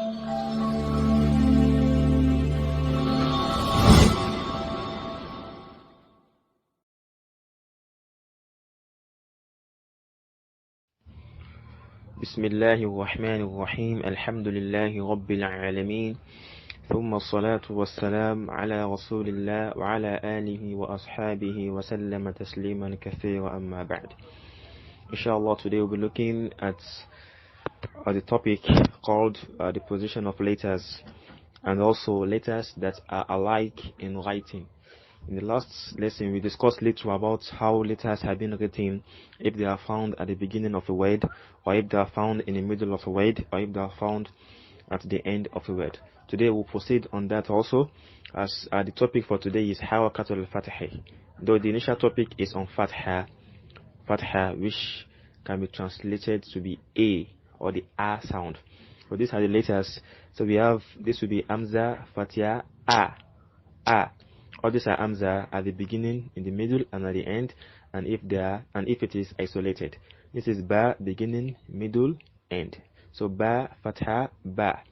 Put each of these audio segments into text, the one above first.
بسم الله الرحمن الرحيم. الحمد لله رب العالمين، ثم الصلاة والسلام على رسول الله وعلى آله وأصحابه وسلم تسليما كثيرا أما بعد. Inshallah, today we'll be looking at the topic called the position of letters, and also letters that are alike in writing. In the last lesson, we discussed little about how letters have been written, if they are found at the beginning of a word, or if they are found in the middle of a word, or if they are found at the end of a word. Today we'll proceed on that also, as the topic for today is Harakatul al-Fatih. Though the initial topic is on Fatha, which can be translated to be A, or the A sound. So these are the letters. So we have, this will be Hamza, Fatha, A. All these are Hamza at the beginning, in the middle, and at the end, and if it is isolated. This is Ba, beginning, middle, end. So Ba, Fatha, Ba.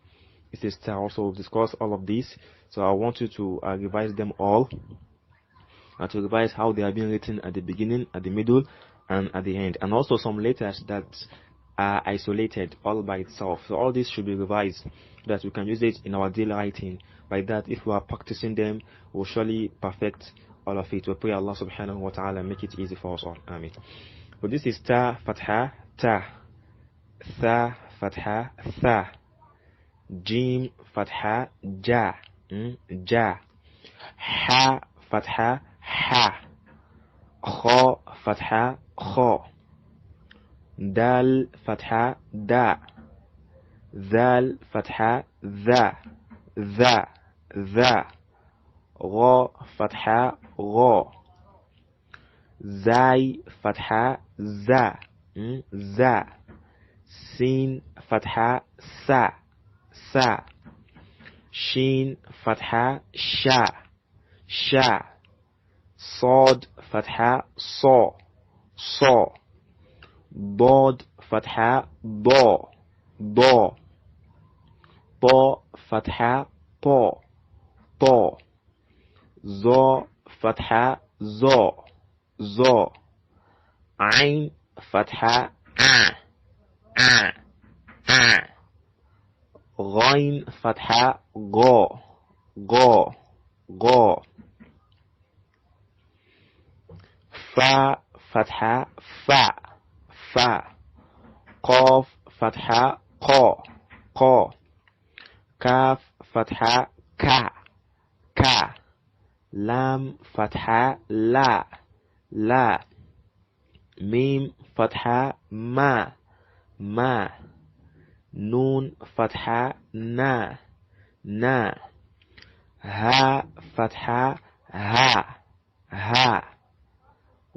This is Ta. Also, we've discussed all of these. So I want you to revise them all, and to revise how they are being written at the beginning, at the middle, and at the end. And also some letters that are isolated all by itself. So all this should be revised so that we can use it in our daily writing. By that, if we are practicing them, we'll surely perfect all of it. We pray Allah subhanahu wa ta'ala make it easy for us all. Amen. So this is Ta, Fatha, Ta. Tha, Fatha, Tha. Jim, Fatha, Ja. Ja. Ha, Fatha, Ha. Kha, Fatha, Kha. Dal, Fatha, Da. Zal, Fatha, Za. Za. Ra, Fatha, Ra. Zai, Fatha, Za. Za. Sin, Fatha, Sa. Shin, Fatha, Sha. Sad, Fatha, Sa. Dad, Fatha, Da. Ta, Fatha, Ta. Za, Fatha, Za. Ain, Fatha, A. Ghain, Fatha, Ga. Fa, Fatha, Fa. Qaf, Fatha, Qa. Kaf, Fatha, Ka. Lam, Fatha, La. Mim, Fatha, Ma. Nun, Fatha, Na. Ha, Fatha, Ha.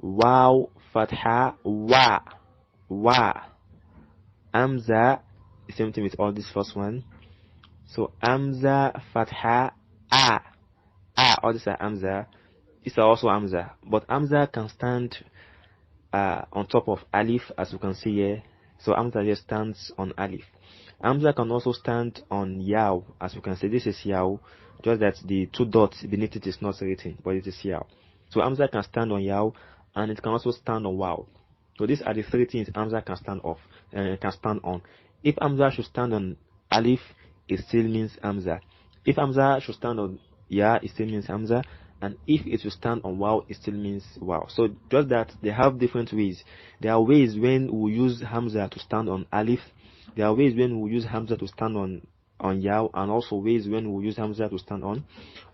Waw, Fatha, Wa. Hamza, the same thing with all this first one. So Hamza, Fatha, A. All these are Hamza. These are also Hamza, but Hamza can stand on top of Alif, as you can see here. So Hamza just stands on Alif. Hamza can also stand on Yaw, as you can see. This is Yaw, just that the two dots beneath it is not written, but it is Yaw. So Hamza can stand on Yaw, and it can also stand on Waw. So these are the three things Hamza can stand on. If Hamza should stand on Alif, it still means Hamza. If Hamza should stand on Ya, it still means Hamza. And if it should stand on Waw, it still means Waw. So just that they have different ways. There are ways when we use Hamza to stand on Alif. There are ways when we use Hamza to stand on Yaw, and also ways when we use Hamza to stand on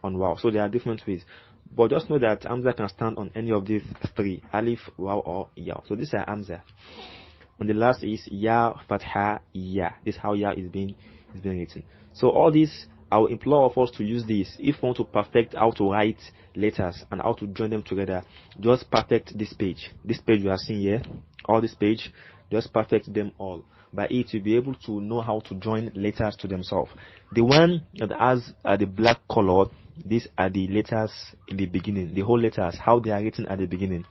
Waw. So there are different ways. But just know that Hamza can stand on any of these three: Alif, Waw, or Yaw. So these are Hamza. And the last is Ya, Fatha, Ya. This is how Ya is being written. So all this, I will implore of us to use this. If we want to perfect how to write letters and how to join them together, just perfect this page. This page you are seeing here, all this page, just perfect them all. By it, you'll be able to know how to join letters to themselves. The one that has the black color, these are the letters in the beginning. The whole letters, how they are written at the beginning.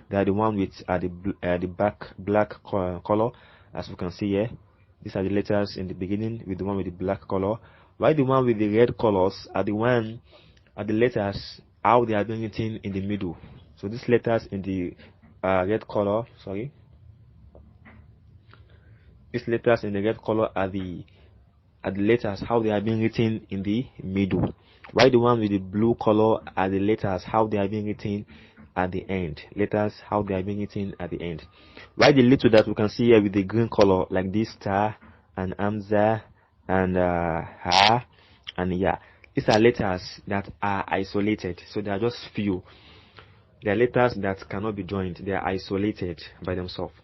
They are the one with the black color, as you can see here. These are the letters in the beginning with the one with the black color. While the one with the red colors are the letters how they are being written in the middle. So these letters in the red color, these letters in the red color are the letters how they are being written in the middle. While the one with the blue color are the letters how they are being written at the end. Letters how they are being written at the end. While the little that we can see here with the green color, like this star and Hamza and ha and ya, these are letters that are isolated, so they are just few. They are letters that cannot be joined. They are isolated by themselves.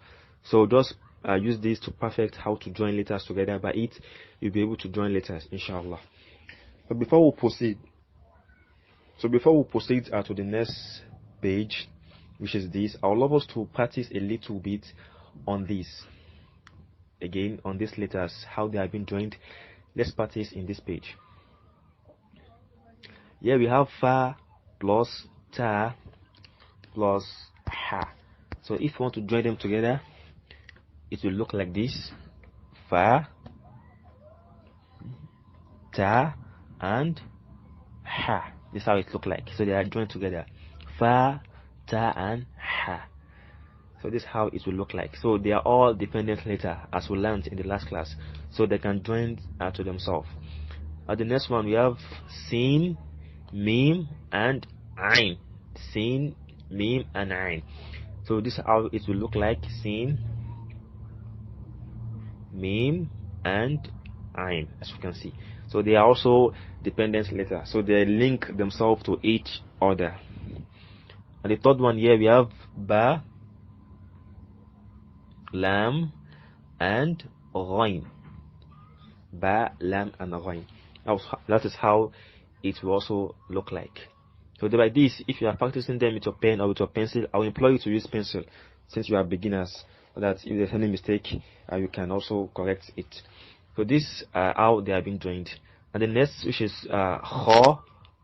So just use this to perfect how to join letters together. By it, you'll be able to join letters, inshallah. But before we proceed to the next page, which is this, I would love us to practice a little bit on this. Again, on these letters, how they have been joined. Let's practice in this page. Here we have fa plus ta plus ha. So if you want to join them together, it will look like this: fa, ta, and ha. This is how it looks like. So they are joined together: fa, ta, and ha. So this is how it will look like. So they are all dependent letters, as we learned in the last class. So they can join to themselves. The next one we have sin, mim, and ain. Sin, mim, and ain. So this is how it will look like: sin, mim, and ain, as you can see. So they are also dependent letters. So they link themselves to each other. And the third one here we have ba, lam, and ghain. Ba, lam, and ghain. That is how it will also look like. So by this, if you are practicing them with your pen or with your pencil, I will implore you to use pencil, since you are beginners, so that if there's any mistake, you can also correct it. So this how they have been joined. And the next, which is kha,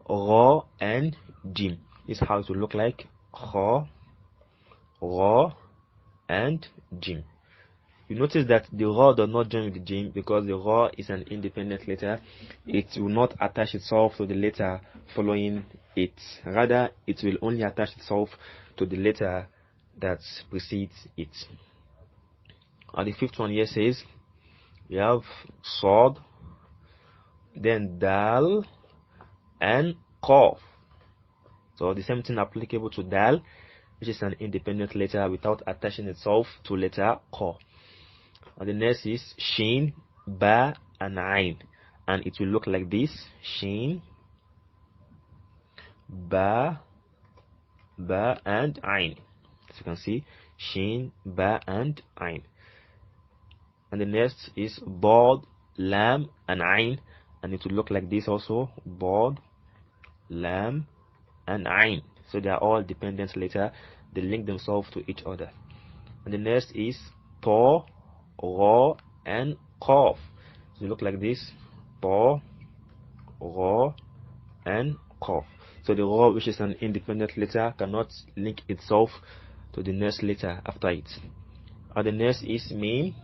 ra, and jim. This is how it will look like: kha, ra, and jim. You notice that the ra does not join with the jim because the ra is an independent letter. It will not attach itself to the letter following it. Rather, it will only attach itself to the letter that precedes it. And the fifth one here says we have sod, then dal, and qaf. So the same thing applicable to dal, which is an independent letter without attaching itself to letter qa. And the next is shin, ba, and ain, and it will look like this: shin, ba, and ain. As you can see, shin, ba, and ain. And the next is bod, lam, and ain, and it will look like this also: bod, lam, and ain. So they are all dependent letters. They link themselves to each other. And the next is ta, ra, and qaf. So they look like this: ta, ra, and qaf. So the ra, which is an independent letter, cannot link itself to the next letter after it. And the next is mim,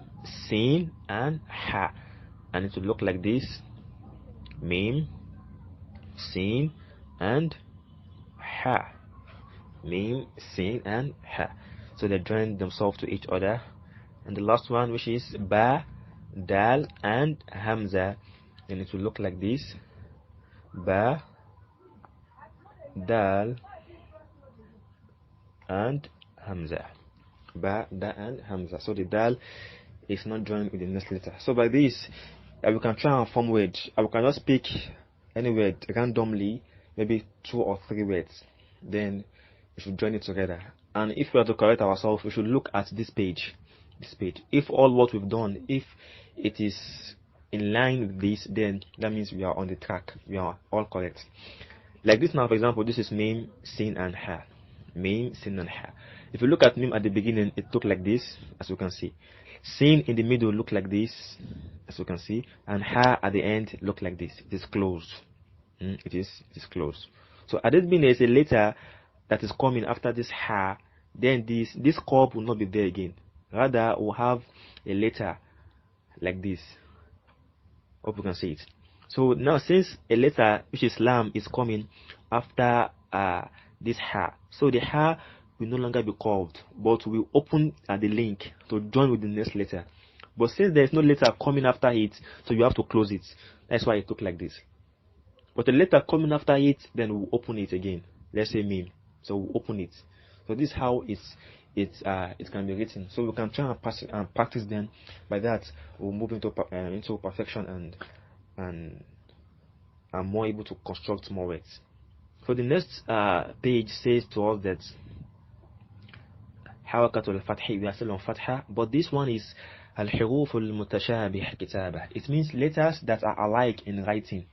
sin, and ha, and it will look like this: mim, sin, and ha. Mim, sin, and ha. So they join themselves to each other. And the last one, which is ba, dal, and hamza, and it will look like this: ba, dal, and hamza. Ba, da, and hamza. So the dal is not joined with the next letter. So by this, we can try and form words. We can just pick any word randomly, maybe 2 or 3 words. Then we should join it together. And if we are to correct ourselves, we should look at this page. If all what we've done, if it is in line with this, then that means we are on the track. We are all correct. Like this now, for example, this is mim, sin, and ha. Mim, sin, and ha. If you look at mim at the beginning, it looked like this, as you can see. Sin in the middle looked like this, as you can see. And ha at the end looked like this. It is closed. It is closed. So at this being, there is a letter that is coming after this ha. Then this curve will not be there again. Rather, we'll have a letter like this. Hope you can see it. So now, since a letter which is lam is coming after this ha, so the ha will no longer be curved, but will open at the link to join with the next letter. But since there is no letter coming after it, so you have to close it. That's why it look like this. But the letter coming after it, then we'll open it again. Let's say meme. So we'll open it. So this is how it can be written. So we can try and practice them. By that, we'll move into perfection and more able to construct more words. So the next page says to us that حركة الفتح, we are still on fatha, but this one is الحروف المتشابه كتابة. It means letters that are alike in writing.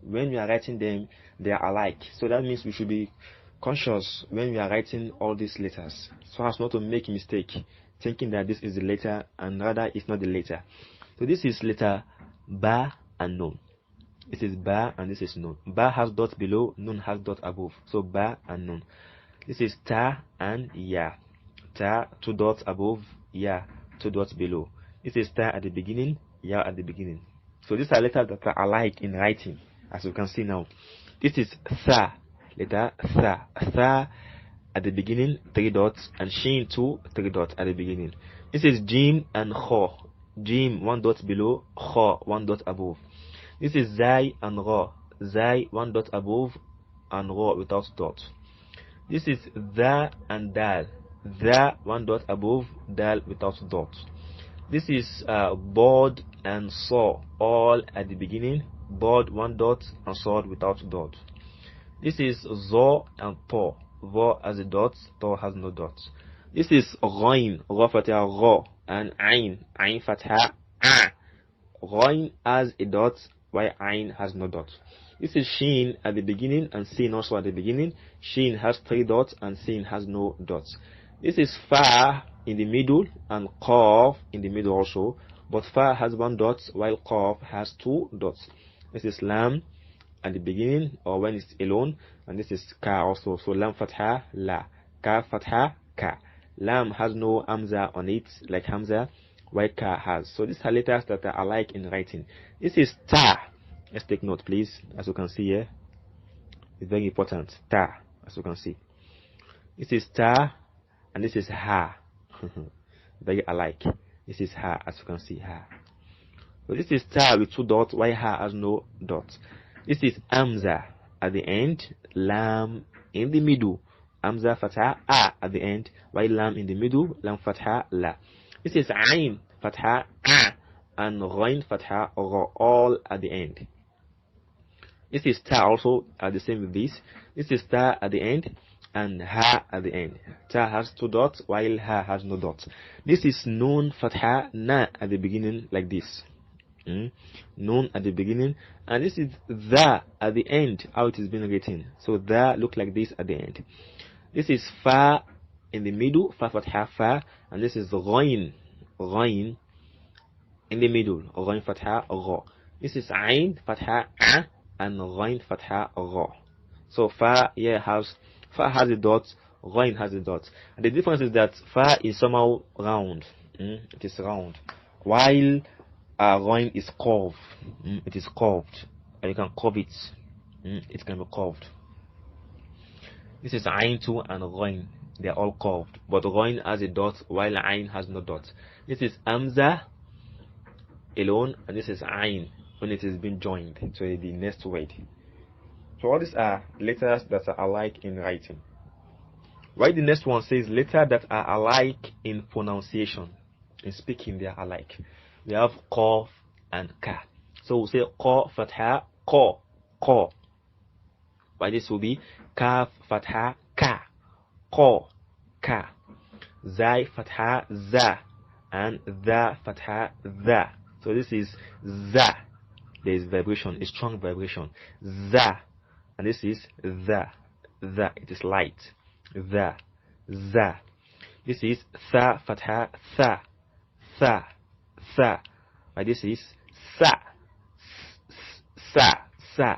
When we are writing them, they are alike. So that means we should be conscious when we are writing all these letters, so as not to make a mistake thinking that this is the letter and rather it's not the letter. So this is letter ba and nun. This is ba and this is nun. Ba has dot below, nun has dot above. So ba and nun. This is ta and ya. Ta, 2 dots above, ya, 2 dots below. This is ta at the beginning, ya at the beginning. So these are letters that are alike in writing, as you can see now. This is tha, letter tha. Tha at the beginning, 3 dots, and shin 2, 3 dots at the beginning. This is jim and kho. Jim 1 dot below, kho 1 dot above. This is zai and ra. Zai 1 dot above and ra without dot. This is dha and dal. Dha 1 dot above, dal without dot. This is board and saw, all at the beginning. Board 1 dot and sword without dot. This is zo and to. Zo has a dot, to has no dot. This is ghain, ra fatha ra, and ain, ain fatha a. Ghain has a dot, while ain has no dot. This is shin at the beginning and sin also at the beginning. Shin has 3 dots and sin has no dots. This is fa in the middle and qaf in the middle also, but fa has 1 dot while qaf has 2 dots. This is lam at the beginning or when it's alone, and this is ka also. So lam fatha la, ka fatha ka. Lam has no hamza on it like hamza, while ka has. So these are letters that are alike in writing. This is ta. Let's take note, please. As you can see here, it's very important. Ta, as you can see. This is ta, and this is ha. Very alike. This is ha, as you can see, ha. So this is ta with 2 dots, while ha has no dots. This is hamza at the end, lam in the middle. Hamza fatha a at the end, while lam in the middle, lam fatha la. This is ain fatha a and ghain fatha ra, all at the end. This is ta also at the same with this. This is ta at the end and ha at the end. Ta has 2 dots while ha has no dots. This is nun fatha na at the beginning like this. Nun at the beginning, and this is the at the end, how it is being written. So the look like this at the end. This is fa in the middle, fa fatha fa, and this is ghain, ghain in the middle, ghain fatha ra. This is ain fatha a and ghain fatha ra. So fa here has a dot, ghain has a dot. And the difference is that fa is somehow round. It is round, while ghain is curved. It is curved, and you can curve it. It can be curved. This is ain too and ghain. They are all curved, but ghain has a dot while ain has no dot. This is hamza alone, and this is ain when it is being joined to the next word. So all these are letters that are alike in writing. Why the next one says letters that are alike in pronunciation. In speaking, they are alike. We have qaf and ka. So we say qa fatha qa, qa. Why this will be kaf fatha ka, qa, ka. Zai fatha za, and the fatha the. So this is za. There is vibration, a strong vibration. Za, and this is the. It is light. The, za. This is tha fatha tha, tha. But this is sa, sa.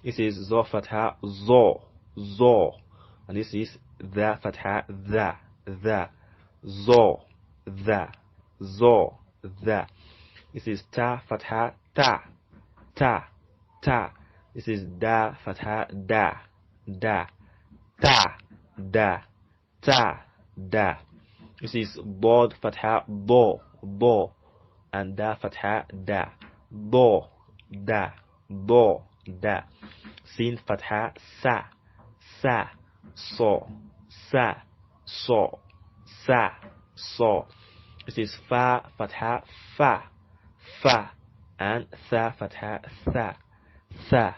This is zo fatha zo, and this is the fatha the, zo, the. This is ta fatha ta, ta, ta. This is da fatha da, da, ta, da, ta, da. This is bod fatha bo, bo, and da fatha da, bo, da, bo, da. Sin fatha sa, sa, so, sa, so, sa, so. This is fa fatha fa, fa, and tha fatha tha, tha,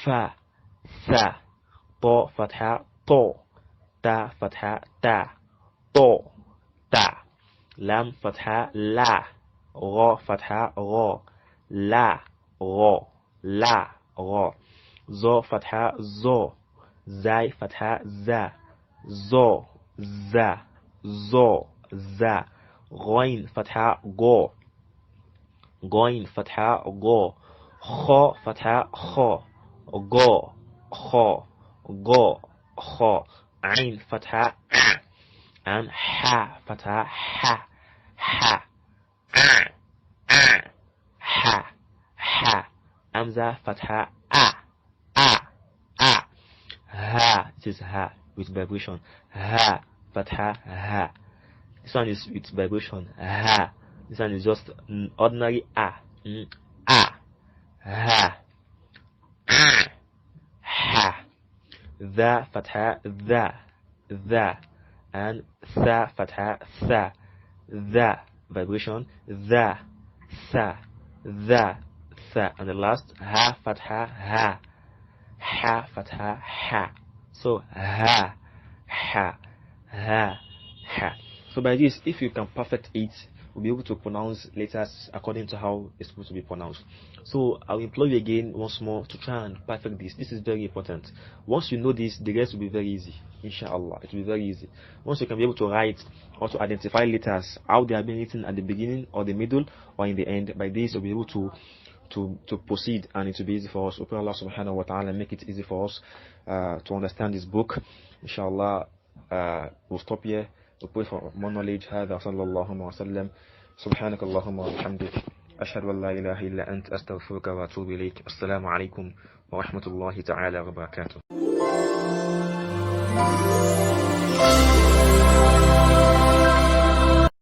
fa, tha. To fatha to, ta fatha ta, to, ta. Lam fatha la, ra fatha ra, la, ra, la, ra. Zo fatha zo, zai fatha za, zo, za, zo, za. Ghain fatha go, ghain fatha go. Kha fatha kha, go, kha, go, kha. Ain fatha a, and ha fatha ha, ha, ha, ha. Hamza fatha a, a, a. Ha, this is ha with vibration. Ha fatha ha. This one is with vibration. Ha. This one is just ordinary a. A. Ha. Ha. The fatha the, and tha fatha tha, the vibration, the, tha, the, tha, and the last ha fatha ha, ha fatha ha. So ha, ha, ha, ha. So by this, if you can perfect it, we'll be able to pronounce letters according to how it's supposed to be pronounced. So I'll implore you again once more to try and perfect this. This is very important. Once you know this, the rest will be very easy. Inshallah, it will be very easy. Once you can be able to write or to identify letters, how they are being written at the beginning or the middle or in the end, by this you'll be able to proceed, and it will be easy for us. Open Allah subhanahu wa ta'ala make it easy for us to understand this book. Inshallah, we'll stop here. We pray for more knowledge. هذا صلى الله وسلم. سبحانك اللهم وبحمدك أشهد أن لا إله إلا أنت أستغفرك وأتوب إليك. السلام عليكم ورحمة الله تعالى وبركاته.